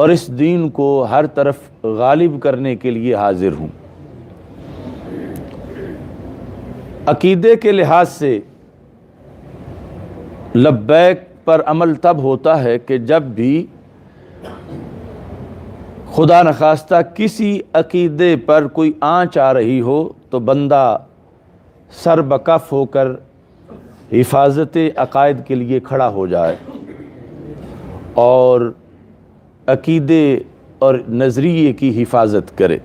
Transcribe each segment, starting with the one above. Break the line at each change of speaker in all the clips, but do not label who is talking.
اور اس دین کو ہر طرف غالب کرنے کے لیے حاضر ہوں۔ عقیدے کے لحاظ سے لبیک پر عمل تب ہوتا ہے کہ جب بھی خدا نخواستہ کسی عقیدے پر کوئی آنچ آ رہی ہو تو بندہ سر بکف ہو کر حفاظت عقائد کے لیے کھڑا ہو جائے اور عقیدے اور نظریے کی حفاظت کرے۔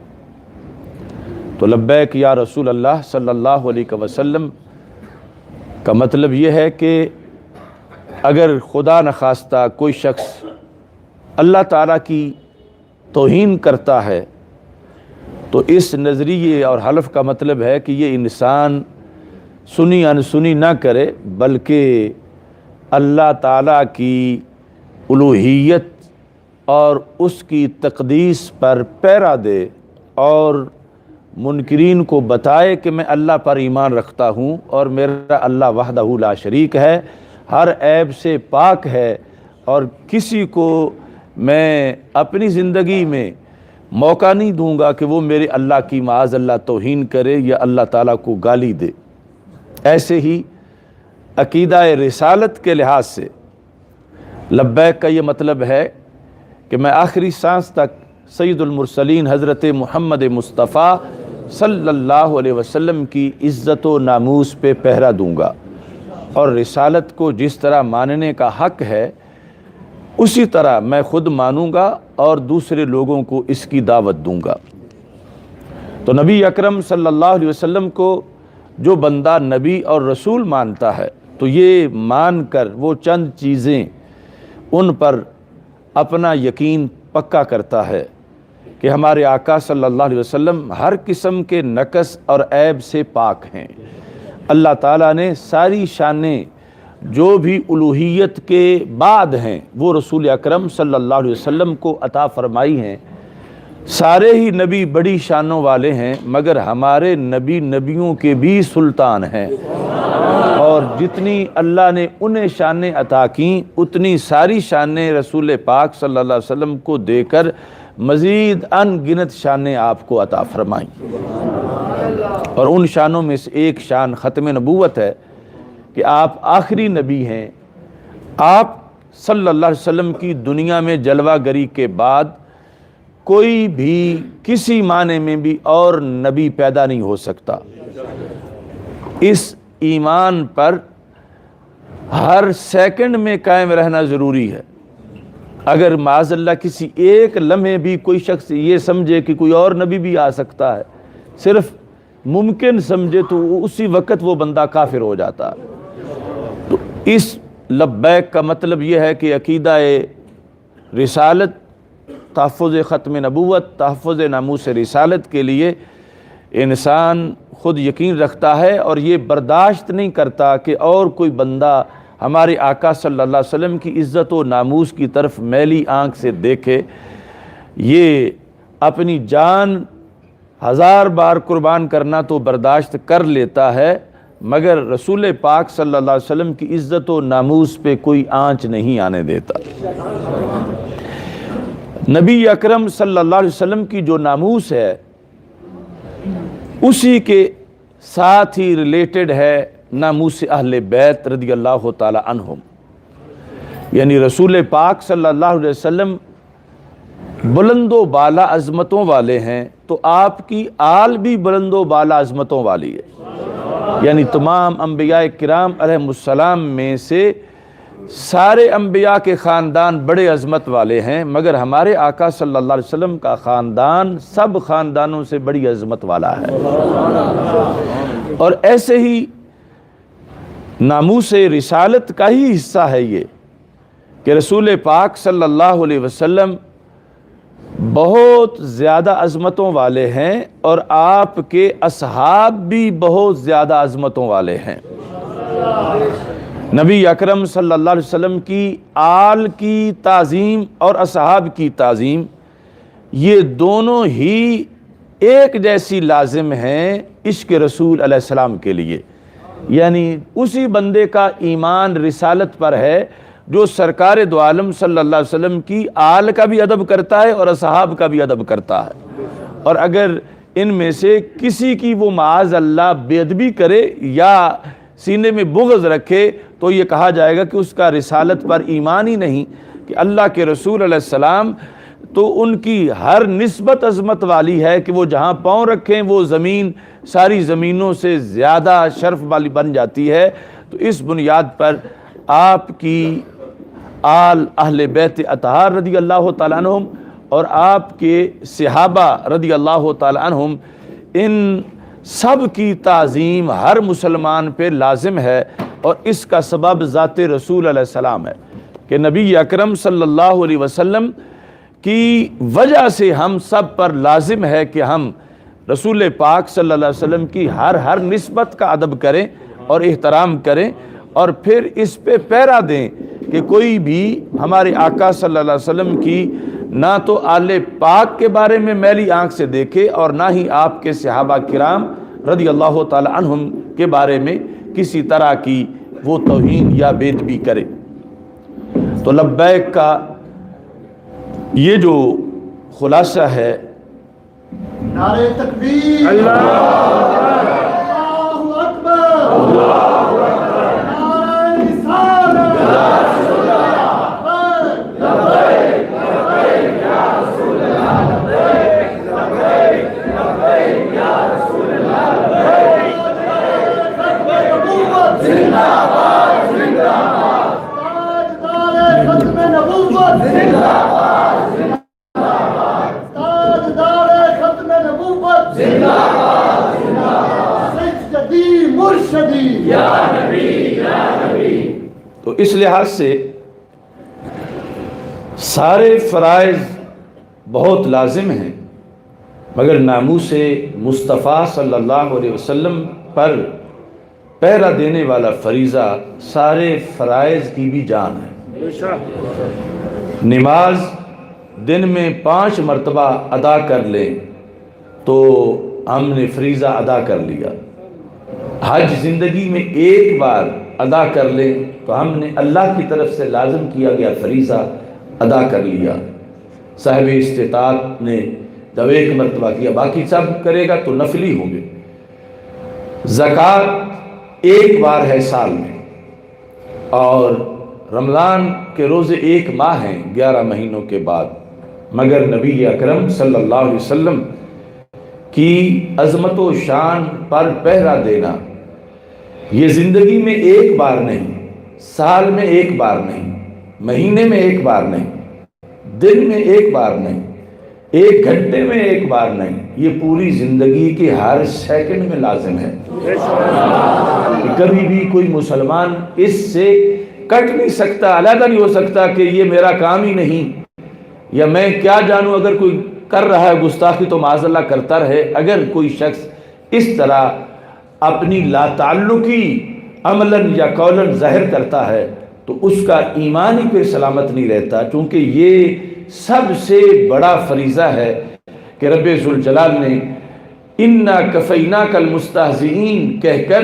تو لبیک یا رسول اللہ صلی اللہ علیہ وسلم کا مطلب یہ ہے کہ اگر خدا نخواستہ کوئی شخص اللہ تعالیٰ کی توہین کرتا ہے تو اس نظریے اور حلف کا مطلب ہے کہ یہ انسان سنی انسنی نہ کرے بلکہ اللہ تعالیٰ کی الوہیت اور اس کی تقدیس پر پیرا دے اور منکرین کو بتائے کہ میں اللہ پر ایمان رکھتا ہوں اور میرا اللہ وحدہ لا شریک ہے، ہر عیب سے پاک ہے، اور کسی کو میں اپنی زندگی میں موقع نہیں دوں گا کہ وہ میرے اللہ کی معاذ اللہ توہین کرے یا اللہ تعالیٰ کو گالی دے۔ ایسے ہی عقیدہ رسالت کے لحاظ سے لبیک کا یہ مطلب ہے کہ میں آخری سانس تک سید المرسلین حضرت محمد مصطفیٰ صلی اللہ علیہ وسلم کی عزت و ناموس پہ پہرا دوں گا، اور رسالت کو جس طرح ماننے کا حق ہے اسی طرح میں خود مانوں گا اور دوسرے لوگوں کو اس کی دعوت دوں گا۔ تو نبی اکرم صلی اللہ علیہ وسلم کو جو بندہ نبی اور رسول مانتا ہے تو یہ مان کر وہ چند چیزیں ان پر اپنا یقین پکا کرتا ہے کہ ہمارے آقا صلی اللہ علیہ وسلم ہر قسم کے نقص اور عیب سے پاک ہیں۔ اللہ تعالیٰ نے ساری شانیں جو بھی الوہیت کے بعد ہیں وہ رسول اکرم صلی اللہ علیہ وسلم کو عطا فرمائی ہیں۔ سارے ہی نبی بڑی شانوں والے ہیں مگر ہمارے نبی نبیوں کے بھی سلطان ہیں، اور جتنی اللہ نے انہیں شانیں عطا کیں اتنی ساری شانیں رسول پاک صلی اللہ علیہ وسلم کو دے کر مزید ان گنت شانیں آپ کو عطا فرمائیں۔ اور ان شانوں میں سے ایک شان ختم نبوت ہے کہ آپ آخری نبی ہیں۔ آپ صلی اللہ علیہ وسلم کی دنیا میں جلوہ گری کے بعد کوئی بھی کسی معنی میں بھی اور نبی پیدا نہیں ہو سکتا۔ اس ایمان پر ہر سیکنڈ میں قائم رہنا ضروری ہے۔ اگر معاذ اللہ کسی ایک لمحے بھی کوئی شخص یہ سمجھے کہ کوئی اور نبی بھی آ سکتا ہے، صرف ممکن سمجھے، تو اسی وقت وہ بندہ کافر ہو جاتا ہے۔ تو اس لبیک کا مطلب یہ ہے کہ عقیدہ رسالت، تحفظ ختم نبوت، تحفظ ناموس رسالت کے لیے انسان خود یقین رکھتا ہے اور یہ برداشت نہیں کرتا کہ اور کوئی بندہ ہمارے آقا صلی اللہ علیہ وسلم کی عزت و ناموس کی طرف میلی آنکھ سے دیکھے۔ یہ اپنی جان 1000 بار قربان کرنا تو برداشت کر لیتا ہے مگر رسول پاک صلی اللہ علیہ وسلم کی عزت و ناموس پہ کوئی آنچ نہیں آنے دیتا۔ نبی اکرم صلی اللہ علیہ وسلم کی جو ناموس ہے اسی کے ساتھ ہی ریلیٹڈ ہے ناموس اہل بیت رضی اللہ تعالی عنہم، یعنی رسول پاک صلی اللہ علیہ وسلم بلند و بالا عظمتوں والے ہیں تو آپ کی آل بھی بلند و بالا عظمتوں والی ہے، یعنی تمام انبیاء کرام علیہ السلام میں سے سارے انبیاء کے خاندان بڑے عظمت والے ہیں مگر ہمارے آقا صلی اللہ علیہ وسلم کا خاندان سب خاندانوں سے بڑی عظمت والا ہے۔ اور ایسے ہی ناموس رسالت کا ہی حصہ ہے یہ کہ رسول پاک صلی اللہ علیہ وسلم بہت زیادہ عظمتوں والے ہیں اور آپ کے اصحاب بھی بہت زیادہ عظمتوں والے ہیں۔ نبی اکرم صلی اللہ علیہ وسلم کی آل کی تعظیم اور اصحاب کی تعظیم یہ دونوں ہی ایک جیسی لازم ہیں عشق رسول علیہ السلام کے لیے، یعنی اسی بندے کا ایمان رسالت پر ہے جو سرکار دو عالم صلی اللہ علیہ وسلم کی آل کا بھی ادب کرتا ہے اور اصحاب کا بھی ادب کرتا ہے، اور اگر ان میں سے کسی کی وہ معاذ اللہ بے ادبی کرے یا سینے میں بغض رکھے تو یہ کہا جائے گا کہ اس کا رسالت پر ایمان ہی نہیں، کہ اللہ کے رسول علیہ السلام تو ان کی ہر نسبت عظمت والی ہے کہ وہ جہاں پاؤں رکھیں وہ زمین ساری زمینوں سے زیادہ شرف والی بن جاتی ہے۔ تو اس بنیاد پر آپ کی آل اہل بیت اطہار رضی اللہ تعالیٰ عنہم اور آپ کے صحابہ رضی اللہ تعالیٰ عنہم، ان سب کی تعظیم ہر مسلمان پہ لازم ہے، اور اس کا سبب ذات رسول علیہ السلام ہے کہ نبی اکرم صلی اللہ علیہ وسلم کی وجہ سے ہم سب پر لازم ہے کہ ہم رسول پاک صلی اللہ علیہ وسلم کی ہر نسبت کا ادب کریں اور احترام کریں، اور پھر اس پہ پیرا دیں کہ کوئی بھی ہمارے آقا صلی اللہ علیہ وسلم کی نہ تو آل پاک کے بارے میں میلی آنکھ سے دیکھے اور نہ ہی آپ کے صحابہ کرام رضی اللہ تعالی عنہم کے بارے میں کسی طرح کی وہ توہین یا بے ادبی کرے۔ تو لبیک کا یہ جو خلاصہ ہے،
نعرہ تکبیر، اللہ اکبر، نعرہ رسالت، لبیک لبیک یا رسول اللہ، لبیک لبیک لبیک یا رسول اللہ، لبیک لبیک نبوت زندہ باد، زندہ باد، تاجدار ختم نبوت زندہ باد، تاجدار ختم نبوت زندہ باد، زندہ باد، سجدی مرشدی یا نبی یا نبی۔
تو اس لحاظ سے سارے فرائض بہت لازم ہیں، مگر ناموس مصطفیٰ صلی اللہ علیہ وسلم پر پہرا دینے والا فریضہ سارے فرائض کی بھی جان ہے۔ نماز دن میں 5 مرتبہ ادا کر لیں تو ہم نے فریضہ ادا کر لیا، حج زندگی میں 1 بار ادا کر لیں تو ہم نے اللہ کی طرف سے لازم کیا گیا فریضہ ادا کر لیا۔ صاحب استطاعت نے جب 1 مرتبہ کیا، باقی سب کرے گا تو نفلی ہوں گے۔ زکوٰۃ 1 بار ہے سال میں، اور رمضان کے روزے 1 ماہ ہیں 11 مہینوں کے بعد، مگر نبی اکرم صلی اللہ علیہ وسلم کی عظمت و شان پر پہرا دینا یہ زندگی میں 1 بار نہیں، سال میں 1 بار نہیں، مہینے میں 1 بار نہیں، دن میں 1 بار نہیں، 1 گھنٹے میں 1 بار نہیں، یہ پوری زندگی کے ہر سیکنڈ میں لازم ہے۔ کبھی بھی کوئی مسلمان اس سے کٹ نہیں سکتا، علیحدہ نہیں ہو سکتا کہ یہ میرا کام ہی نہیں، یا میں کیا جانوں، اگر کوئی کر رہا ہے گستاخی تو معاذ اللہ کرتا رہے۔ اگر کوئی شخص اس طرح اپنی لا تعلقی عملاً یا قولاً ظاہر کرتا ہے تو اس کا ایمان ہی پھر سلامت نہیں رہتا، چونکہ یہ سب سے بڑا فریضہ ہے کہ رب ذوالجلال نے اِنَّا كَفَيْنَاكَ الْمُسْتَهْزِئِينَ کہہ کر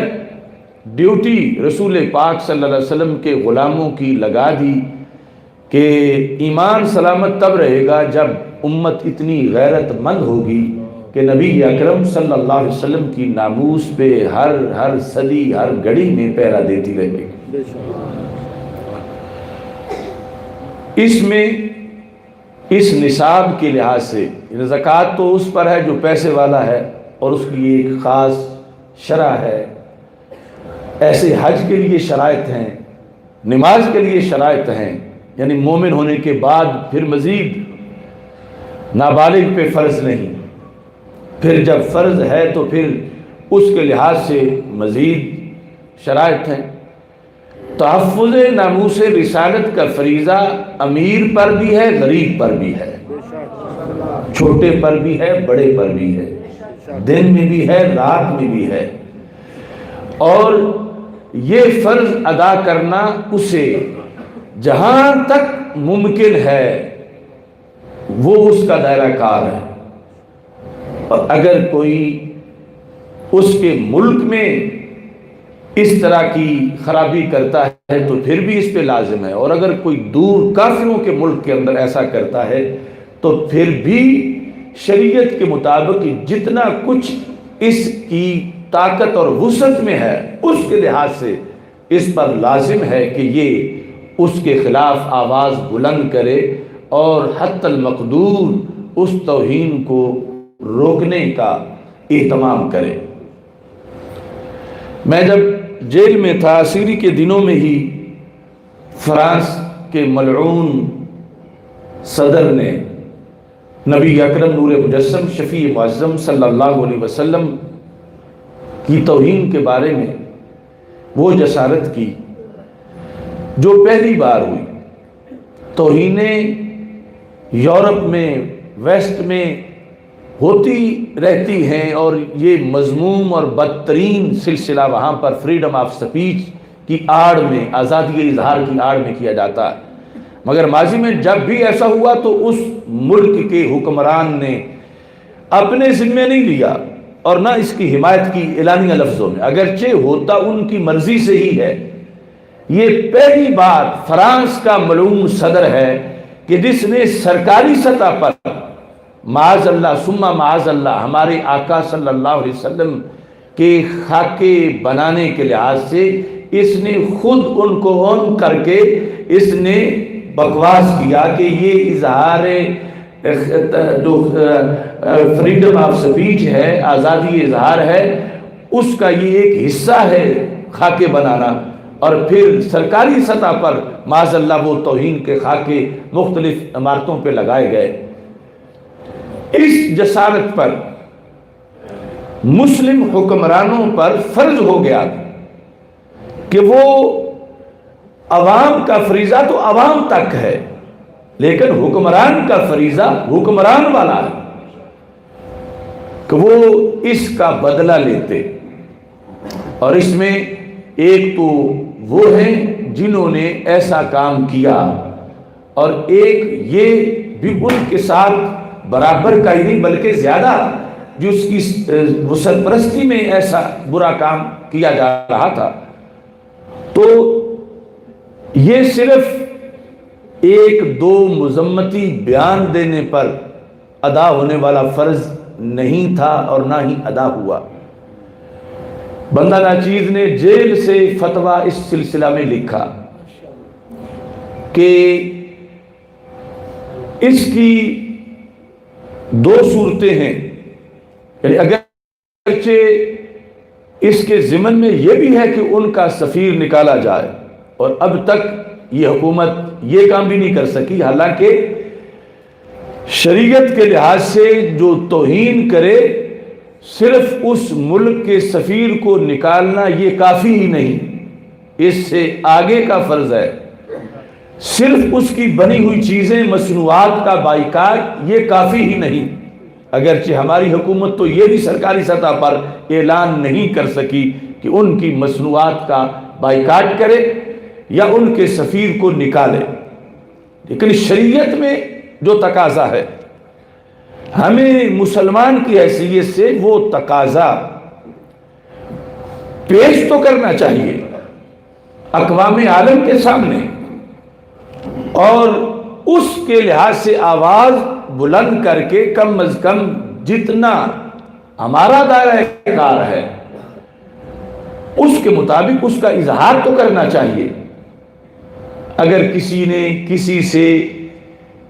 ڈیوٹی رسول پاک صلی اللہ علیہ وسلم کے غلاموں کی لگا دی کہ ایمان سلامت تب رہے گا جب امت اتنی غیرت مند ہوگی کہ نبی اکرم صلی اللہ علیہ وسلم کی ناموس پہ ہر صدی ہر گھڑی میں پہرا دیتی رہے گی۔ اس میں اس نصاب کے لحاظ سے زکوٰۃ تو اس پر ہے جو پیسے والا ہے اور اس کی ایک خاص شرح ہے، ایسے حج کے لیے شرائط ہیں، نماز کے لیے شرائط ہیں، یعنی مومن ہونے کے بعد پھر مزید نابالغ پہ فرض نہیں، پھر جب فرض ہے تو پھر اس کے لحاظ سے مزید شرائط ہیں۔ تحفظ ناموس رسالت کا فریضہ امیر پر بھی ہے، غریب پر بھی ہے، چھوٹے پر بھی ہے، بڑے پر بھی ہے، دن میں بھی ہے، رات میں بھی ہے، اور یہ فرض ادا کرنا اسے جہاں تک ممکن ہے وہ اس کا دائرہ کار ہے، اور اگر کوئی اس کے ملک میں اس طرح کی خرابی کرتا ہے تو پھر بھی اس پہ لازم ہے، اور اگر کوئی دور کافروں کے ملک کے اندر ایسا کرتا ہے تو پھر بھی شریعت کے مطابق جتنا کچھ اس کی طاقت اور وسعت میں ہے اس کے لحاظ سے اس پر لازم ہے کہ یہ اس کے خلاف آواز بلند کرے اور حتی المقدور اس توہین کو روکنے کا اہتمام کرے۔ میں جب جیل میں تھا، سیری کے دنوں میں ہی فرانس کے ملعون صدر نے نبی اکرم نور مجسم شفیع معظم صلی اللہ علیہ وسلم کی توہین کے بارے میں وہ جسارت کی جو پہلی بار ہوئی۔ توہینیں یورپ میں، ویسٹ میں ہوتی رہتی ہیں، اور یہ مذموم اور بدترین سلسلہ وہاں پر فریڈم آف سپیچ کی آڑ میں، آزادی اظہار کی آڑ میں کیا جاتا ہے، مگر ماضی میں جب بھی ایسا ہوا تو اس ملک کے حکمران نے اپنے ذمے نہیں لیا اور نہ اس کی حمایت کی اعلانیہ لفظوں میں، اگرچہ ہوتا ان کی مرضی سے ہی ہے۔ یہ پہلی بار فرانس کا ملعون صدر ہے کہ جس نے سرکاری سطح پر معاذ اللہ ثم معاذ اللہ ہمارے آقا صلی اللہ علیہ وسلم کے خاکے بنانے کے لحاظ سے اس نے خود ان کو اون کر کے اس نے بکواس کیا کہ یہ اظہار جو فریڈم آف سپیچ ہے، آزادی اظہار ہے، اس کا یہ ایک حصہ ہے خاکے بنانا، اور پھر سرکاری سطح پر معاذ اللہ وہ توہین کے خاکے مختلف عمارتوں پہ لگائے گئے۔ اس جسارت پر مسلم حکمرانوں پر فرض ہو گیا کہ وہ عوام کا فریضہ تو عوام تک ہے، لیکن حکمران کا فریضہ حکمران والا ہے کہ وہ اس کا بدلہ لیتے، اور اس میں ایک تو وہ ہیں جنہوں نے ایسا کام کیا، اور ایک یہ بھی ان کے ساتھ برابر کا ہی نہیں بلکہ زیادہ جو اس کی وسعت پرستی میں ایسا برا کام کیا جا رہا تھا۔ تو یہ صرف ایک دو مذمتی بیان دینے پر ادا ہونے والا فرض نہیں تھا اور نہ ہی ادا ہوا۔ بندہ ناچیز نے جیل سے فتویٰ اس سلسلہ میں لکھا کہ اس کی دو صورتیں ہیں، یعنی اگرچہ اس کے ضمن میں یہ بھی ہے کہ ان کا سفیر نکالا جائے، اور اب تک یہ حکومت یہ کام بھی نہیں کر سکی، حالانکہ شریعت کے لحاظ سے جو توہین کرے صرف اس ملک کے سفیر کو نکالنا یہ کافی ہی نہیں، اس سے آگے کا فرض ہے۔ صرف اس کی بنی ہوئی چیزیں مصنوعات کا بائیکاٹ یہ کافی ہی نہیں، اگرچہ ہماری حکومت تو یہ بھی سرکاری سطح پر اعلان نہیں کر سکی کہ ان کی مصنوعات کا بائیکاٹ کرے یا ان کے سفیر کو نکالے، لیکن شریعت میں جو تقاضا ہے ہمیں مسلمان کی حیثیت سے وہ تقاضا پیش تو کرنا چاہیے اقوام عالم کے سامنے، اور اس کے لحاظ سے آواز بلند کر کے کم از کم جتنا ہمارا دائرہ کار ہے اس کے مطابق اس کا اظہار تو کرنا چاہیے۔ اگر کسی نے کسی سے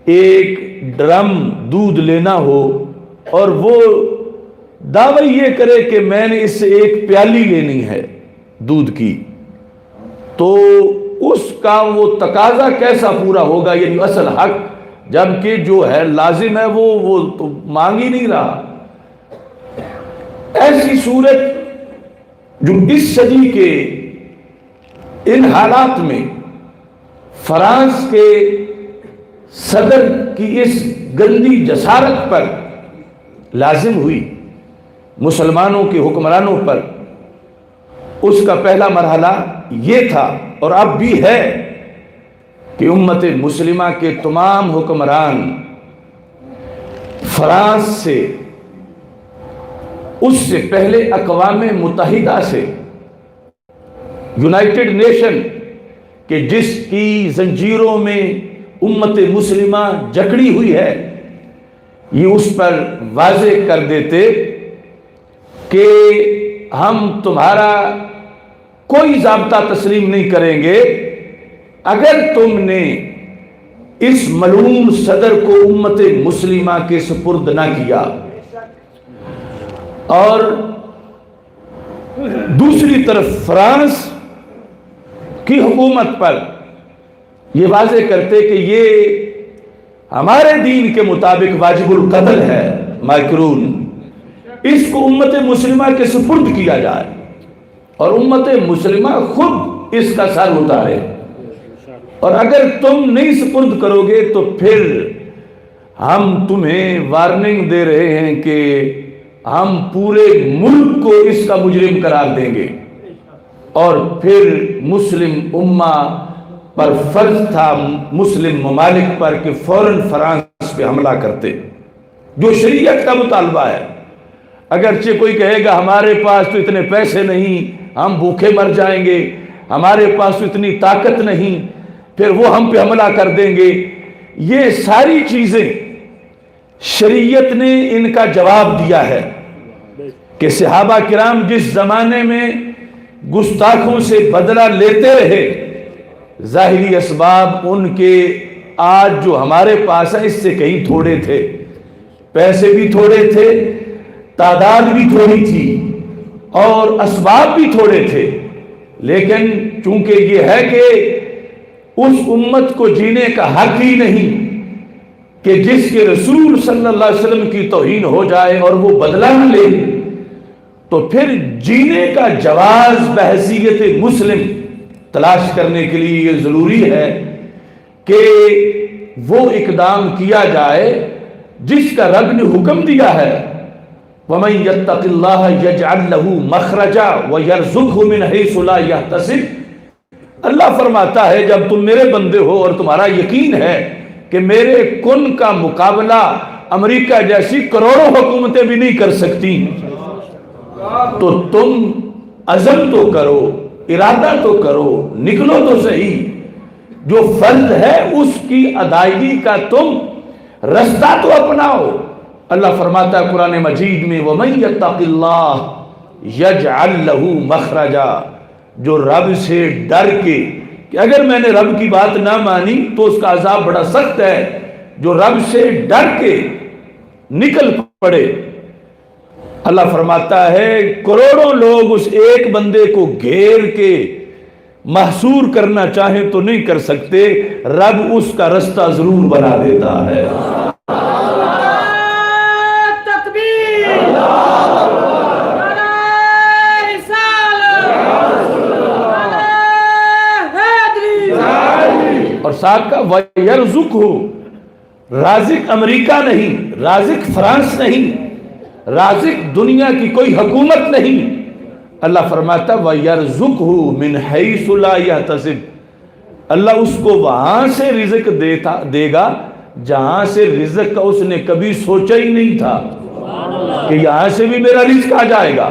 ایک ڈرم دودھ لینا ہو اور وہ دعوی یہ کرے کہ میں نے اس سے ایک پیالی لینی ہے دودھ کی، تو اس کا وہ تقاضا کیسا پورا ہوگا، یعنی اصل حق، جبکہ جو ہے لازم ہے وہ تو مانگ ہی نہیں رہا۔ ایسی صورت جو اس صدی کے ان حالات میں فرانس کے صدر کی اس گندی جسارت پر لازم ہوئی مسلمانوں کے حکمرانوں پر، اس کا پہلا مرحلہ یہ تھا اور اب بھی ہے کہ امت مسلمہ کے تمام حکمران فرانس سے، اس سے پہلے اقوام متحدہ سے یونائٹڈ نیشن کہ جس کی زنجیروں میں امت مسلمہ جکڑی ہوئی ہے، یہ اس پر واضح کر دیتے کہ ہم تمہارا کوئی ضابطہ تسلیم نہیں کریں گے اگر تم نے اس ملعون صدر کو امت مسلمہ کے سپرد نہ کیا۔ اور دوسری طرف فرانس کی حکومت پر یہ واضح کرتے کہ یہ ہمارے دین کے مطابق واجب القتل ہے، مائکرون، اس کو امت مسلمہ کے سپرد کیا جائے اور امت مسلمہ خود اس کا سر اتارے، اور اگر تم نہیں سپرد کرو گے تو پھر ہم تمہیں وارننگ دے رہے ہیں کہ ہم پورے ملک کو اس کا مجرم قرار دیں گے۔ اور پھر مسلم امہ پر فرض تھا، مسلم ممالک پر، کہ فوراً فرانس پہ حملہ کرتے، جو شریعت کا مطالبہ ہے۔ اگرچہ کوئی کہے گا ہمارے پاس تو اتنے پیسے نہیں، ہم بھوکے مر جائیں گے، ہمارے پاس تو اتنی طاقت نہیں، پھر وہ ہم پہ حملہ کر دیں گے۔ یہ ساری چیزیں شریعت نے ان کا جواب دیا ہے کہ صحابہ کرام جس زمانے میں گستاخوں سے بدلہ لیتے رہے، ظاہری اسباب ان کے آج جو ہمارے پاس ہیں اس سے کہیں تھوڑے تھے، پیسے بھی تھوڑے تھے، تعداد بھی تھوڑی تھی اور اسباب بھی تھوڑے تھے، لیکن چونکہ یہ ہے کہ اس امت کو جینے کا حق ہی نہیں کہ جس کے رسول صلی اللہ علیہ وسلم کی توہین ہو جائے اور وہ بدلہ نہ لے، تو پھر جینے کا جواز بحیثیت مسلم تلاش کرنے کے لیے یہ ضروری ہے کہ وہ اقدام کیا جائے جس کا رب نے حکم دیا ہے، وَمَن يَتَّقِ اللَّهَ يَجْعَلْ لَهُ مَخْرَجًا وَيَرْزُقْهُ مِنْ حَيْثُ لَا يَحْتَسِبُ۔ اللہ فرماتا ہے جب تم میرے بندے ہو اور تمہارا یقین ہے کہ میرے کن کا مقابلہ امریکہ جیسی کروڑوں حکومتیں بھی نہیں کر سکتی، تو تم عزم تو کرو، ارادہ تو کرو، نکلو تو صحیح، جو فرض ہے اس کی ادائیگی کا تم رستہ تو اپناؤ۔ اللہ فرماتا ہے قرآن مجید میں وَمَن يَتَّقِ اللَّهَ يَجْعَلْ لَهُ مَخْرَجًا، جو رب سے ڈر کے کہ اگر میں نے رب کی بات نہ مانی تو اس کا عذاب بڑا سخت ہے، جو رب سے ڈر کے نکل پڑے۔ اللہ فرماتا ہے کروڑوں لوگ اس ایک بندے کو گھیر کے محصور کرنا چاہیں تو نہیں کر سکتے، رب اس کا رستہ ضرور بنا دیتا ہے۔ اور ساتھ کا وَيَرْزُقْهُ، رازق امریکہ نہیں، رازق فرانس نہیں، رازق دنیا کی کوئی حکومت نہیں۔ اللہ فرماتا وَيَرْزُقْهُ مِنْ حَيْثُ لَا يَحْتَسِبُ، اللہ اس کو وہاں سے رزق دے گا جہاں سے رزق کا اس نے کبھی سوچا ہی نہیں تھا کہ یہاں سے بھی میرا رزق آ جائے گا۔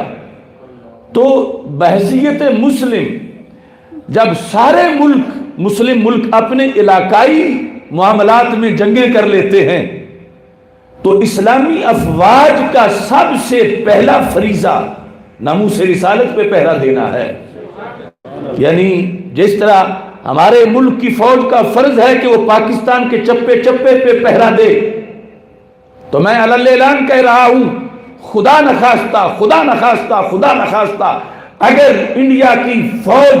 تو بحیثیت مسلم جب سارے مسلم ملک اپنے علاقائی معاملات میں جنگیں کر لیتے ہیں تو اسلامی افواج کا سب سے پہلا فریضہ ناموس رسالت پہ پہرا دینا ہے۔ یعنی جس طرح ہمارے ملک کی فوج کا فرض ہے کہ وہ پاکستان کے چپے چپے پہ پہرا دے، تو میں علی اعلان کہہ رہا ہوں خدا نخواستہ اگر انڈیا کی فوج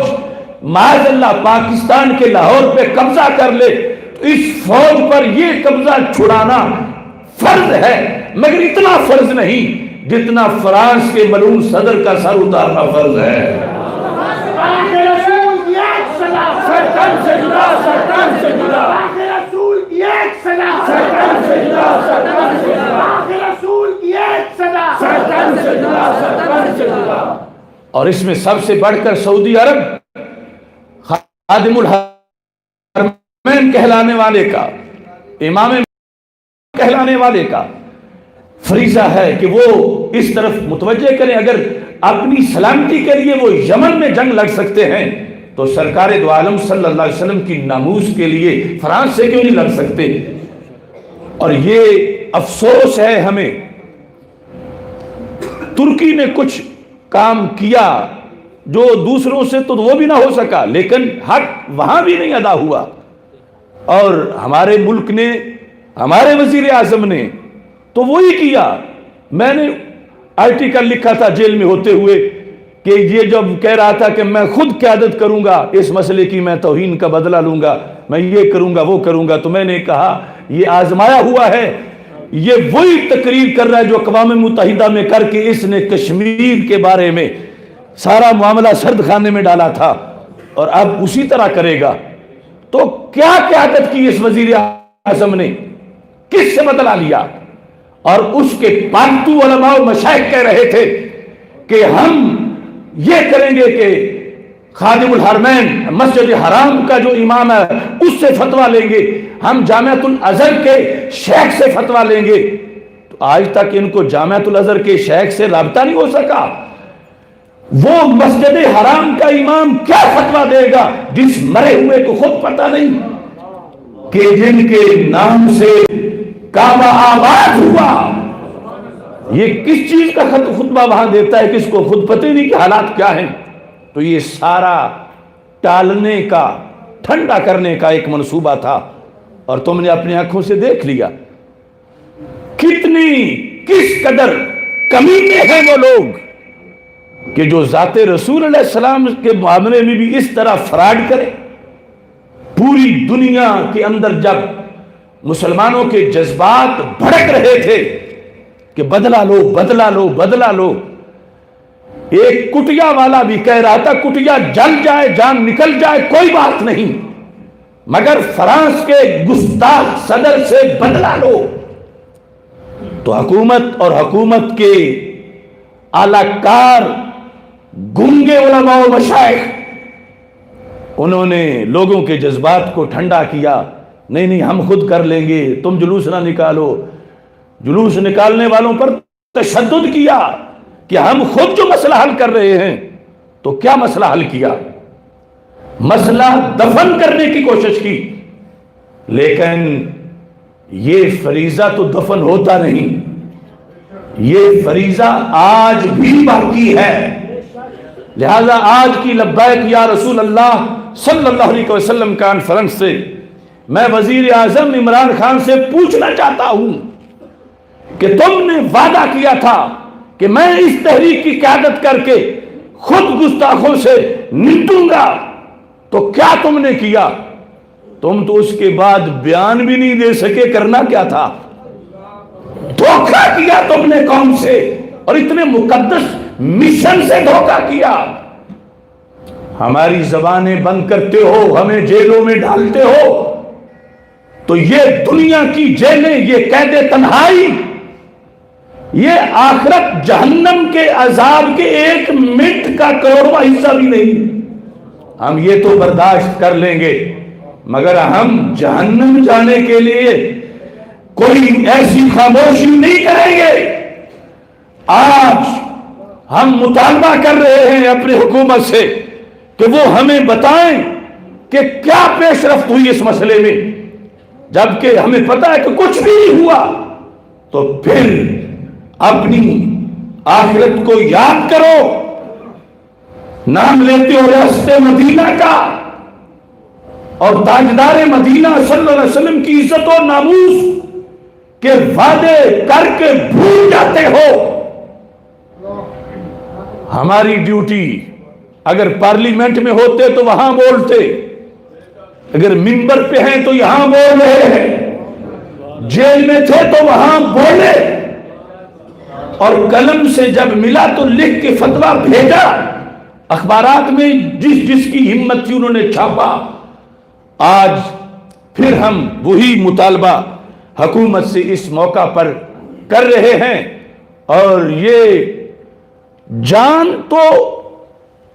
معاذ اللہ پاکستان کے لاہور پہ قبضہ کر لے تو اس فوج پر یہ قبضہ چھڑانا فرض ہے، مگر اتنا فرض نہیں جتنا فرانس کے ملعون صدر کا سر اتارنا فرض ہے۔ اور اس میں سب سے بڑھ کر سعودی عرب خادم الحرمین کہلانے والے کا، امام کہلانے والے کا فریضہ ہے کہ وہ اس طرف متوجہ کریں۔ اگر اپنی سلامتی کے لیے وہ یمن میں جنگ لڑ سکتے ہیں تو سرکار دو عالم صلی اللہ علیہ وسلم کی ناموس کے لیے فرانس سے کیوں نہیں لڑ سکتے؟ اور یہ افسوس ہے ہمیں، ترکی نے کچھ کام کیا جو دوسروں سے تو وہ بھی نہ ہو سکا، لیکن حق وہاں بھی نہیں ادا ہوا، اور ہمارے ملک نے، ہمارے وزیر اعظم نے تو وہی کیا۔ میں نے آرٹیکل لکھا تھا جیل میں ہوتے ہوئے کہ یہ جب کہہ رہا تھا کہ میں خود قیادت کروں گا اس مسئلے کی، میں توہین کا بدلہ لوں گا، میں یہ کروں گا وہ کروں گا، تو میں نے کہا یہ آزمایا ہوا ہے، یہ وہی تقریر کر رہا ہے جو اقوام متحدہ میں کر کے اس نے کشمیر کے بارے میں سارا معاملہ سرد خانے میں ڈالا تھا، اور اب اسی طرح کرے گا۔ تو کیا قیادت کی اس وزیر اعظم نے؟ کس سے بدلہ لیا؟ اور اس کے پالتو علماء و مشائخ کہہ رہے تھے کہ ہم یہ کریں گے کہ خادم الحرمین مسجد حرام کا جو امام ہے اس سے فتویٰ لیں گے، ہم جامعۃ الازہر کے شیخ سے فتویٰ لیں گے۔ تو آج تک ان کو جامعۃ الازہر کے شیخ سے رابطہ نہیں ہو سکا۔ وہ مسجد حرام کا امام کیا فتویٰ دے گا جس مرے ہوئے کو خود پتہ نہیں کہ جن کے نام سے کعبہ آباد ہوا، یہ کس چیز کا خطبہ وہاں دیتا ہے، کس کو خود پتہ نہیں کہ حالات کیا ہیں۔ تو یہ سارا ٹالنے کا، ٹھنڈا کرنے کا ایک منصوبہ تھا، اور تم نے اپنی آنکھوں سے دیکھ لیا کس قدر کمینے ہیں وہ لوگ کہ جو ذات رسول علیہ السلام کے معاملے میں بھی اس طرح فراڈ کرے۔ پوری دنیا کے اندر جب مسلمانوں کے جذبات بھڑک رہے تھے کہ بدلہ لو بدلہ لو بدلہ لو، ایک کٹیا والا بھی کہہ رہا تھا کٹیا جل جائے جان نکل جائے کوئی بات نہیں، مگر فرانس کے گستاخ صدر سے بدلہ لو۔ تو حکومت اور حکومت کے اعلی کار گونگے علماء و مشائخ، انہوں نے لوگوں کے جذبات کو ٹھنڈا کیا، نہیں نہیں ہم خود کر لیں گے، تم جلوس نہ نکالو۔ جلوس نکالنے والوں پر تشدد کیا کہ ہم خود جو مسئلہ حل کر رہے ہیں۔ تو کیا مسئلہ حل کیا؟ مسئلہ دفن کرنے کی کوشش کی، لیکن یہ فریضہ تو دفن ہوتا نہیں، یہ فریضہ آج بھی باقی ہے۔ لہذا آج کی لبیک یا رسول اللہ صلی اللہ علیہ وسلم کانفرنس سے میں وزیر اعظم عمران خان سے پوچھنا چاہتا ہوں کہ تم نے وعدہ کیا تھا کہ میں اس تحریک کی قیادت کر کے خود گستاخوں سے نمٹوں گا، تو کیا تم نے کیا؟ تم تو اس کے بعد بیان بھی نہیں دے سکے، کرنا کیا تھا؟ دھوکہ کیا تم نے قوم سے، اور اتنے مقدس مشن سے دھوکہ کیا۔ ہماری زبانیں بند کرتے ہو، ہمیں جیلوں میں ڈالتے ہو، تو یہ دنیا کی جیلیں، یہ قید تنہائی، یہ آخرت جہنم کے عذاب کے 1 منٹ کا کروڑواں حصہ بھی نہیں۔ ہم یہ تو برداشت کر لیں گے، مگر ہم جہنم جانے کے لیے کوئی ایسی خاموشی نہیں کریں گے۔ آج ہم مطالبہ کر رہے ہیں اپنی حکومت سے کہ وہ ہمیں بتائیں کہ کیا پیش رفت ہوئی اس مسئلے میں، جبکہ ہمیں پتہ ہے کہ کچھ بھی نہیں ہوا۔ تو پھر اپنی آخرت کو یاد کرو، نام لیتے ہو ریاست مدینہ کا، اور تاجدار مدینہ صلی اللہ علیہ وسلم کی عزت و ناموس کے وعدے کر کے بھول جاتے ہو۔ ہماری ڈیوٹی، اگر پارلیمنٹ میں ہوتے تو وہاں بولتے، اگر منبر پہ ہیں تو یہاں بول رہے ہیں، جیل میں تھے تو وہاں بولے، اور قلم سے جب ملا تو لکھ کے فتویٰ بھیجا، اخبارات میں جس کی ہمت تھی انہوں نے چھاپا۔ آج پھر ہم وہی مطالبہ حکومت سے اس موقع پر کر رہے ہیں، اور یہ جان تو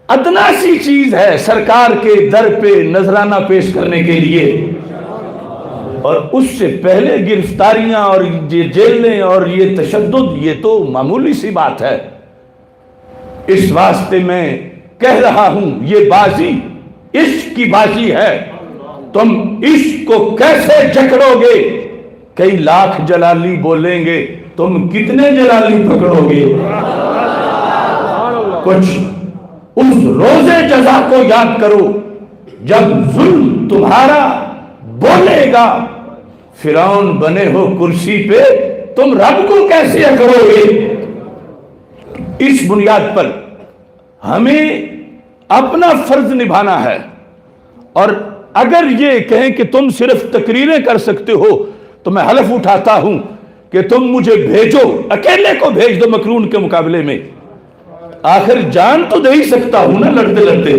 ادنا سی چیز ہے سرکار کے در پہ نذرانہ پیش کرنے کے لیے، اور اس سے پہلے گرفتاریاں اور یہ جیلیں اور یہ تشدد، یہ تو معمولی سی بات ہے۔ اس واسطے میں کہہ رہا ہوں یہ بازی عشق کی بازی ہے، تم عشق کو کیسے جکڑو گے؟ کئی لاکھ جلالی بولیں گے، تم کتنے جلالی پکڑو گے؟ کچھ اس روز جزا کو یاد کرو جب ظلم تمہارا بولے گا، فرعون بنے ہو کرسی پہ، تم رب کو کیسے کرو گے؟ اس بنیاد پر ہمیں اپنا فرض نبھانا ہے، اور اگر یہ کہیں کہ تم صرف تقریریں کر سکتے ہو تو میں حلف اٹھاتا ہوں کہ تم مجھے بھیجو، اکیلے کو بھیج دو مکرون کے مقابلے میں، آخر جان تو دے ہی سکتا ہوں نا لڑتے لڑتے۔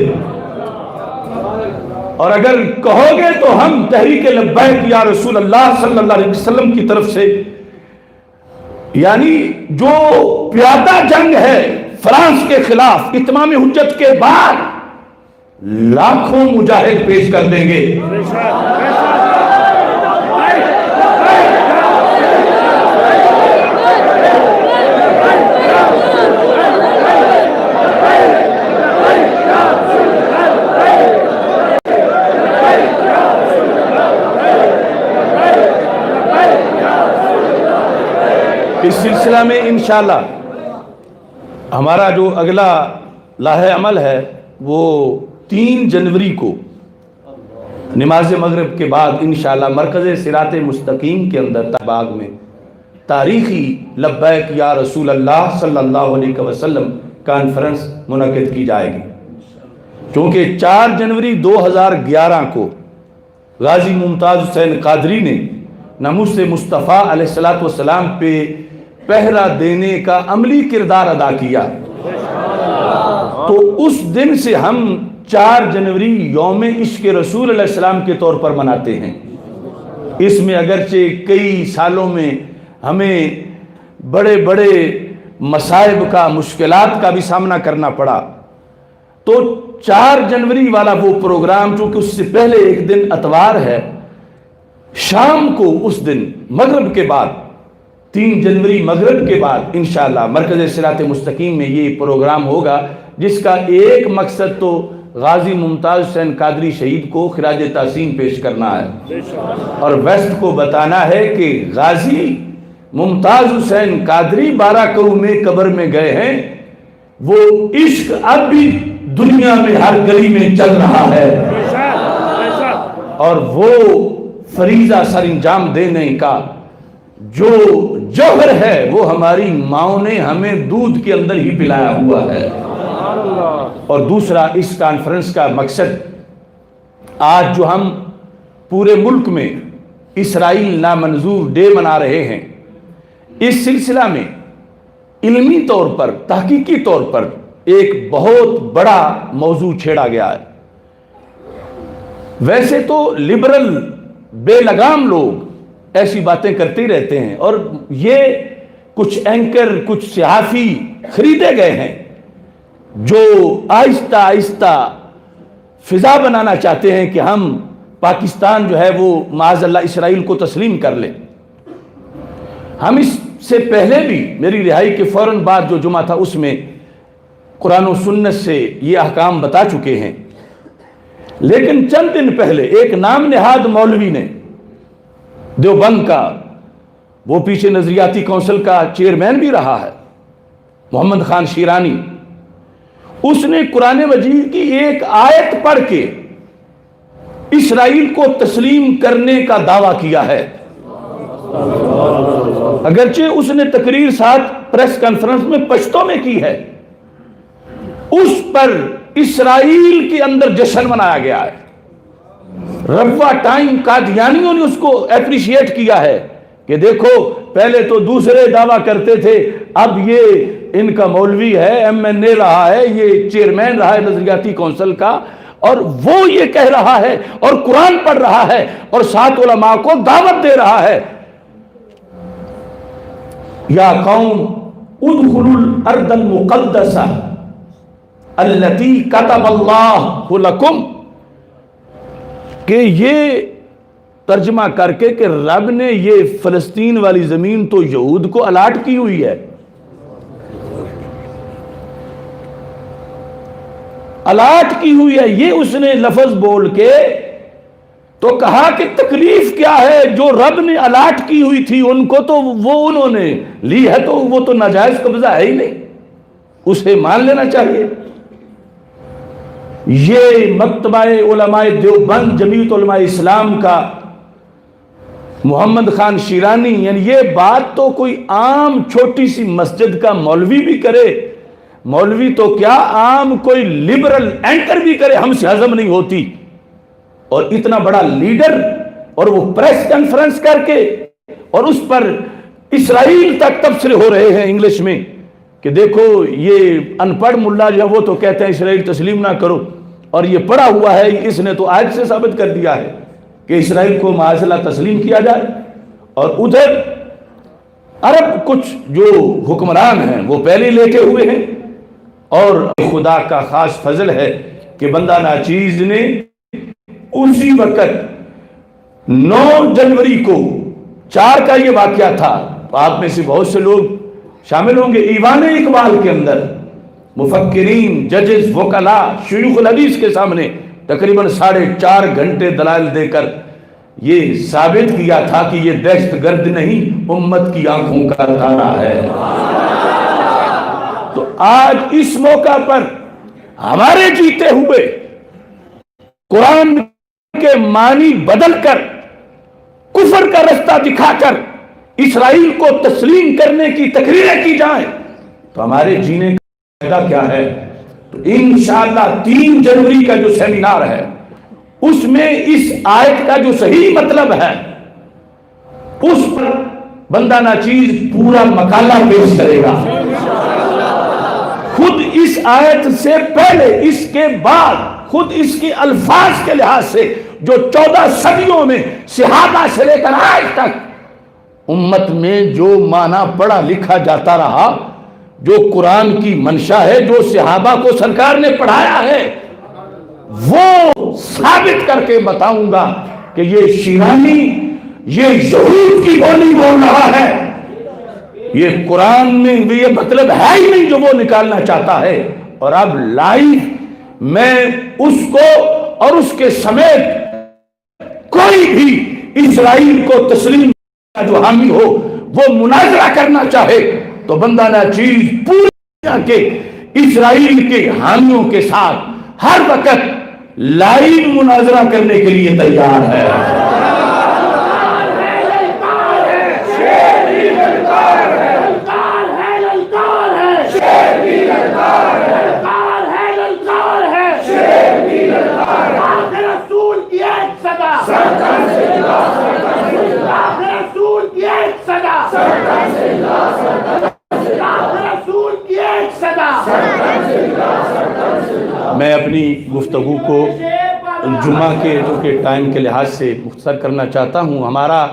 اور اگر کہو گے تو ہم تحریک لبیک یا رسول اللہ صلی اللہ علیہ وسلم کی طرف سے، یعنی جو پیادہ جنگ ہے فرانس کے خلاف اتمام حجت کے بعد، لاکھوں مجاہد پیش کر دیں گے۔ اس سلسلہ میں انشاءاللہ ہمارا جو اگلا لاحِ عمل ہے وہ 3 جنوری کو نماز مغرب کے بعد انشاءاللہ مرکز صراط مستقیم کے اندر باغ میں تاریخی لبیک یا رسول اللہ صلی اللہ علیہ وسلم کانفرنس منعقد کی جائے گی، کیونکہ 4 جنوری 2011 کو غازی ممتاز حسین قادری نے ناموس مصطفیٰ علیہ السلام پہ پہرا دینے کا عملی کردار ادا کیا، تو اس دن سے ہم 4 جنوری یوم عشق رسول علیہ السلام کے طور پر مناتے ہیں۔ اس میں اگرچہ کئی سالوں میں ہمیں بڑے بڑے مصائب کا، مشکلات کا بھی سامنا کرنا پڑا، تو 4 جنوری والا وہ پروگرام، چونکہ اس سے پہلے ایک دن اتوار ہے، شام کو اس دن مغرب کے بعد 3 جنوری مغرب کے بعد انشاءاللہ مرکز صراط مستقیم میں یہ پروگرام ہوگا، جس کا ایک مقصد تو غازی ممتاز حسین قادری شہید کو خراج تحسین پیش کرنا ہے، اور ویسٹ کو بتانا ہے کہ غازی ممتاز حسین قادری 12 کرو میں قبر میں گئے ہیں، وہ عشق اب بھی دنیا میں ہر گلی میں چل رہا ہے، اور وہ فریضہ سر انجام دینے کا جو جوہر ہے وہ ہماری ماؤں نے ہمیں دودھ کے اندر ہی پلایا ہوا ہے۔ اور دوسرا اس کانفرنس کا مقصد، آج جو ہم پورے ملک میں اسرائیل نامنظور ڈے منا رہے ہیں، اس سلسلہ میں علمی طور پر، تحقیقی طور پر ایک بہت بڑا موضوع چھیڑا گیا ہے۔ ویسے تو لبرل بے لگام لوگ ایسی باتیں کرتے ہی رہتے ہیں، اور یہ کچھ اینکر، کچھ صحافی خریدے گئے ہیں جو آہستہ آہستہ فضا بنانا چاہتے ہیں کہ ہم پاکستان جو ہے وہ معاذ اللہ اسرائیل کو تسلیم کر لیں۔ ہم اس سے پہلے بھی، میری رہائی کے فوراً بعد جو جمعہ تھا، اس میں قرآن و سنت سے یہ احکام بتا چکے ہیں، لیکن چند دن پہلے ایک نام نہاد مولوی نے، دیوبند کا، وہ پیچھے نظریاتی کونسل کا چیئرمین بھی رہا ہے، محمد خان شیرانی، اس نے قرآن مجید کی ایک آیت پڑھ کے اسرائیل کو تسلیم کرنے کا دعویٰ کیا ہے۔ اگرچہ اس نے تقریر ساتھ پریس کانفرنس میں پشتو میں کی ہے، اس پر اسرائیل کے اندر جشن منایا گیا ہے۔ ربوہ ٹائم قادیانیوں نے اس کو اپریشیٹ کیا ہے کہ دیکھو پہلے تو دوسرے دعویٰ کرتے تھے، اب یہ ان کا مولوی ہے، ایم این اے رہا ہے، یہ چیئرمین رہا ہے نظریاتی کونسل کا، اور وہ یہ کہہ رہا ہے اور قرآن پڑھ رہا ہے اور 7 علماء کو دعوت دے رہا ہے، یا قوم ادخلوا الارض المقدسہ التي كتب اللہ لکم، کہ یہ ترجمہ کر کے کہ رب نے یہ فلسطین والی زمین تو یہود کو الاٹ کی ہوئی ہے، الاٹ کی ہوئی ہے، یہ اس نے لفظ بول کے تو کہا کہ تکلیف کیا ہے، جو رب نے الاٹ کی ہوئی تھی ان کو تو وہ انہوں نے لی ہے، تو وہ تو ناجائز قبضہ ہے ہی نہیں، اسے مان لینا چاہیے۔ یہ مکتبہ علماء دیوبند جمیعت علماء اسلام کا محمد خان شیرانی، یعنی یہ بات تو کوئی عام چھوٹی سی مسجد کا مولوی بھی کرے، مولوی تو کیا عام کوئی لبرل اینکر بھی کرے، ہم سے ہضم نہیں ہوتی۔ اور اتنا بڑا لیڈر، اور وہ پریس کانفرنس کر کے اور اس پر اسرائیل تک تبصرے ہو رہے ہیں انگلش میں کہ دیکھو یہ ان پڑھ ملا جو ہے وہ تو کہتے ہیں اسرائیل تسلیم نہ کرو، اور یہ پڑھا ہوا ہے، اس نے تو آیت سے ثابت کر دیا ہے کہ اسرائیل کو معاذ اللہ تسلیم کیا جائے۔ اور ادھر عرب کچھ جو حکمران ہیں وہ پہلے لیٹے ہوئے ہیں، اور خدا کا خاص فضل ہے کہ بندہ ناچیز نے اسی وقت 9 جنوری کو 4 کا یہ واقعہ تھا، آپ میں سے بہت سے لوگ شامل ہوں گے، ایوان اقبال کے اندر مفکرین، ججز، وکلاء، شیوخ الحدیث کے سامنے تقریباً 4.5 گھنٹے دلائل دے کر یہ ثابت کیا تھا کہ یہ دہشت گرد نہیں، امت کی آنکھوں کا تارا ہے۔ تو آج اس موقع پر ہمارے جیتے ہوئے قرآن کے معنی بدل کر، کفر کا رستہ دکھا کر اسرائیل کو تسلیم کرنے کی تقریریں کی جائیں تو ہمارے جینے کا فائدہ کیا ہے؟ تو انشاءاللہ 3 جنوری کا جو سیمینار ہے اس میں اس آیت کا جو صحیح مطلب ہے اس پر بندہ ناچیز پورا مقالہ پیش کرے گا، خود اس آیت سے پہلے، اس کے بعد، خود اس کے الفاظ کے لحاظ سے جو 14 صدیوں میں صحابہ سے لے کر آج تک امت میں جو معنی پڑھا لکھا جاتا رہا، جو قرآن کی منشا ہے، جو صحابہ کو سرکار نے پڑھایا ہے، وہ ثابت کر کے بتاؤں گا کہ یہ شیرانی یہ یہود کی بولی بول رہا ہے، یہ قرآن میں یہ مطلب ہے ہی نہیں جو وہ نکالنا چاہتا ہے۔ اور اب لائیو میں اس کو اور اس کے سمیت کوئی بھی اسرائیل کو تسلیم کا جو حامی ہو وہ مناظرہ کرنا چاہے تو بندہ ناچیز پوری دنیا کے اسرائیل کے حامیوں کے ساتھ ہر وقت لائیو مناظرہ کرنے کے لیے تیار ہے۔ میں اپنی گفتگو کو جمعہ کے ٹائم کے لحاظ سے مختصر کرنا چاہتا ہوں۔ ہمارا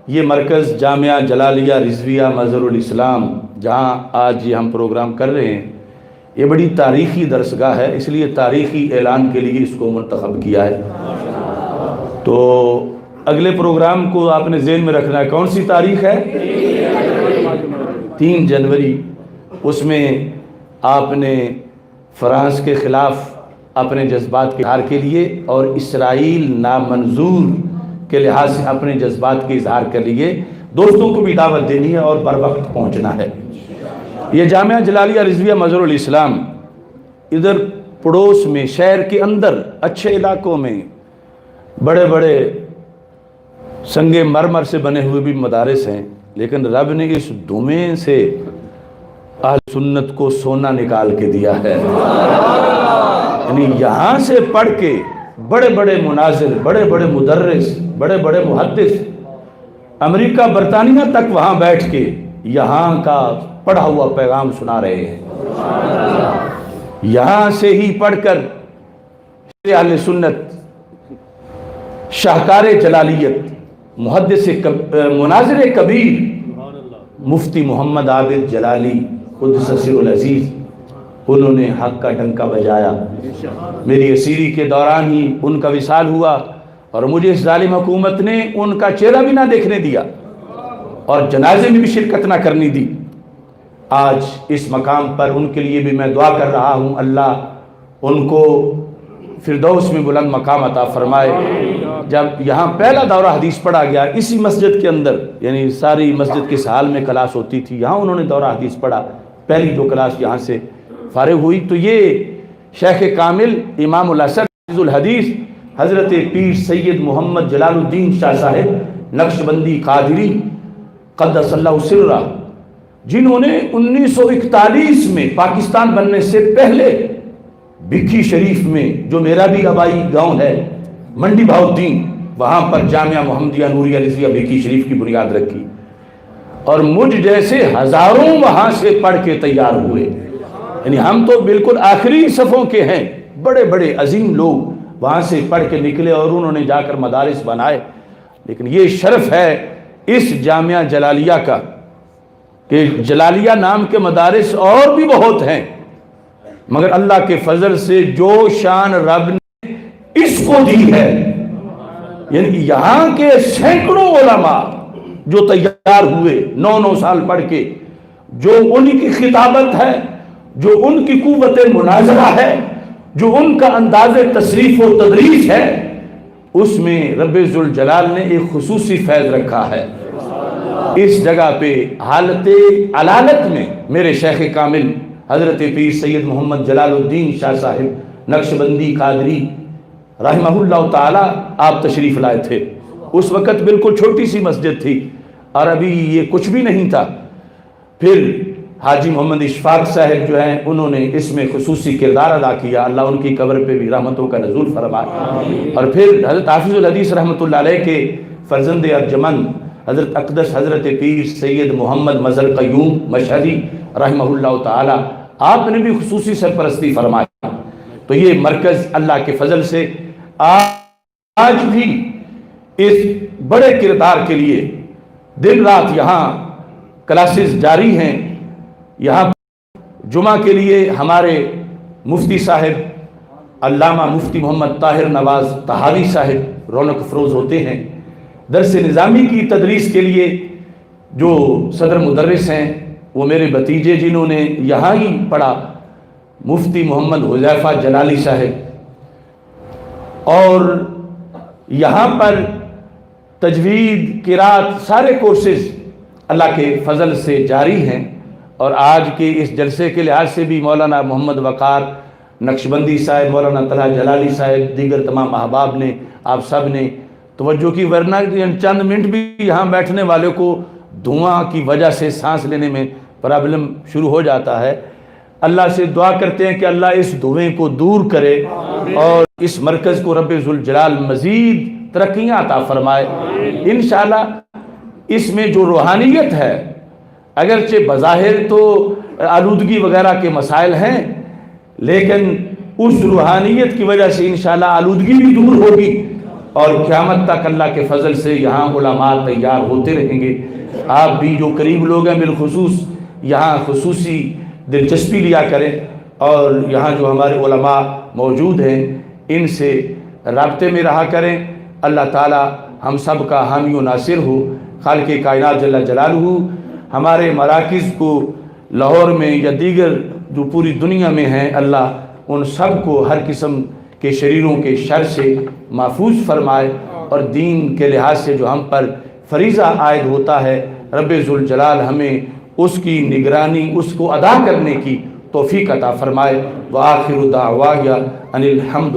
یہ مرکز جامعہ جلالیہ رضویہ مظہر الاسلام، جہاں آج یہ ہم پروگرام کر رہے ہیں، یہ بڑی تاریخی درسگاہ ہے، اس لیے تاریخی اعلان کے لیے اس کو منتخب کیا ہے۔ تو اگلے پروگرام کو آپ نے ذہن میں رکھنا ہے، کون سی تاریخ ہے؟ 3 جنوری۔ اس میں آپ نے فرانس کے خلاف اپنے جذبات کے اظہار کے لیے اور اسرائیل نامنظور کے لحاظ سے اپنے جذبات کے اظہار کے لیے دوستوں کو بھی دعوت دینی ہے اور بر وقت پہنچنا ہے۔ یہ جامعہ جلالیہ رضویہ مظہر الاسلام ادھر پڑوس میں، شہر کے اندر اچھے علاقوں میں بڑے بڑے سنگ مرمر سے بنے ہوئے بھی مدارس ہیں، لیکن رب نے اس دھویں سے اہل سنت کو سونا نکال کے دیا ہے۔ یعنی یہاں سے پڑھ کے بڑے بڑے مناظر، بڑے بڑے مدرس، بڑے بڑے محدث امریکہ برطانیہ تک وہاں بیٹھ کے یہاں کا پڑھا ہوا پیغام سنا رہے ہیں۔ یہاں سے ہی پڑھ کر اہل سنت، شاہکار جلالیت، محدث مناظر کبیر مفتی محمد عابد جلالی قدس سر العزیز، انہوں نے حق کا ڈنکا بجایا۔ میری اسیری کے دوران ہی ان کا وصال ہوا اور مجھے اس ظالم حکومت نے ان کا چہرہ بھی نہ دیکھنے دیا اور جنازے میں بھی شرکت نہ کرنی دی۔ آج اس مقام پر ان کے لیے بھی میں دعا کر رہا ہوں، اللہ ان کو فردوس میں بلند مقام عطا فرمائے۔ جب یہاں پہلا دورہ حدیث پڑھا گیا اسی مسجد کے اندر، یعنی ساری مسجد کے سال میں کلاس ہوتی تھی، یہاں انہوں نے دورہ حدیث پڑھا، پہلی جو کلاس یہاں سے فارغ ہوئی، تو یہ شیخ کامل امام الاسد حافظ الحدیث حضرت پیر سید محمد جلال الدین شاہ صاحب نقشبندی قادری قدس اللہ سرہ، جنہوں نے 1941 میں پاکستان بننے سے پہلے بکھی شریف میں، جو میرا بھی آبائی گاؤں ہے منڈی بہاؤالدین، وہاں پر جامعہ محمدیہ نوریہ رضویہ بکھی شریف کی بنیاد رکھی، اور مجھ جیسے ہزاروں وہاں سے پڑھ کے تیار ہوئے، یعنی ہم تو بالکل آخری صفوں کے ہیں، بڑے بڑے عظیم لوگ وہاں سے پڑھ کے نکلے اور انہوں نے جا کر مدارس بنائے۔ لیکن یہ شرف ہے اس جامعہ جلالیہ کا کہ جلالیہ نام کے مدارس اور بھی بہت ہیں، مگر اللہ کے فضل سے جو شان رب نے اس کو دی ہے، یعنی یہاں کے سینکڑوں علماء جو تیار ہوئے 9 سال پڑھ کے، جو ان کی خطابت ہے، جو ان کی قوت مناظرہ ہے، جو ان کا انداز تصریف و تدریس ہے، اس میں رب ذوالجلال نے ایک خصوصی فیض رکھا ہے۔ اس جگہ پہ حالت علالت میں میرے شیخ کامل حضرت پیر سید محمد جلال الدین شاہ صاحب نقشبندی قادری رحمہ اللہ تعالی آپ تشریف لائے تھے۔ اس وقت بالکل چھوٹی سی مسجد تھی اور ابھی یہ کچھ بھی نہیں تھا۔ پھر حاجی محمد اشفاق صاحب جو ہیں انہوں نے اس میں خصوصی کردار ادا کیا، اللہ ان کی قبر پہ بھی رحمتوں کا نزول فرمائے۔ اور پھر حضرت حافظ الحدیث رحمۃ اللہ علیہ کے فرزند ارجمند حضرت اقدس حضرت پیر سید محمد مظہر قیوم مشہدی رحمہ اللہ تعالی، آپ نے بھی خصوصی سرپرستی فرمائی۔ تو یہ مرکز اللہ کے فضل سے آج بھی اس بڑے کردار کے لیے دن رات یہاں کلاسز جاری ہیں۔ یہاں جمعہ کے لیے ہمارے مفتی صاحب علامہ مفتی محمد طاہر نواز طحاوی صاحب رونق افروز ہوتے ہیں۔ درس نظامی کی تدریس کے لیے جو صدر مدرس ہیں وہ میرے بھتیجے جنہوں نے یہاں ہی پڑھا، مفتی محمد حذیفہ جلالی صاحب، اور یہاں پر تجوید قرات سارے کورسز اللہ کے فضل سے جاری ہیں۔ اور آج کے اس جلسے کے لحاظ سے بھی مولانا محمد وقار نقشبندی صاحب، مولانا طلحہ جلالی صاحب، دیگر تمام احباب نے، آپ سب نے توجہ کی، ورنہ چند منٹ بھی یہاں بیٹھنے والے کو دھواں کی وجہ سے سانس لینے میں پرابلم شروع ہو جاتا ہے۔ اللہ سے دعا کرتے ہیں کہ اللہ اس دھویں کو دور کرے اور اس مرکز کو رب ذوالجلال مزید ترقیاں عطا فرمائے۔ انشاءاللہ اس میں جو روحانیت ہے، اگرچہ بظاہر تو آلودگی وغیرہ کے مسائل ہیں، لیکن اس روحانیت کی وجہ سے انشاءاللہ آلودگی بھی دور ہوگی اور قیامت تک اللہ کے فضل سے یہاں علماء تیار ہوتے رہیں گے۔ آپ بھی جو قریب لوگ ہیں بالخصوص یہاں خصوصی دلچسپی لیا کریں، اور یہاں جو ہمارے علماء موجود ہیں ان سے رابطے میں رہا کریں۔ اللہ تعالی ہم سب کا حامی و ناصر ہو۔ خالق کائنات جل جلالہ ہمارے مراکز کو لاہور میں یا دیگر جو پوری دنیا میں ہیں، اللہ ان سب کو ہر قسم کے شریروں کے شر سے محفوظ فرمائے، اور دین کے لحاظ سے جو ہم پر فریضہ عائد ہوتا ہے رب ذوالجلال ہمیں اس کی نگرانی، اس کو ادا کرنے کی توفیق عطا فرمائے۔ وآخر دعوایا ان الحمد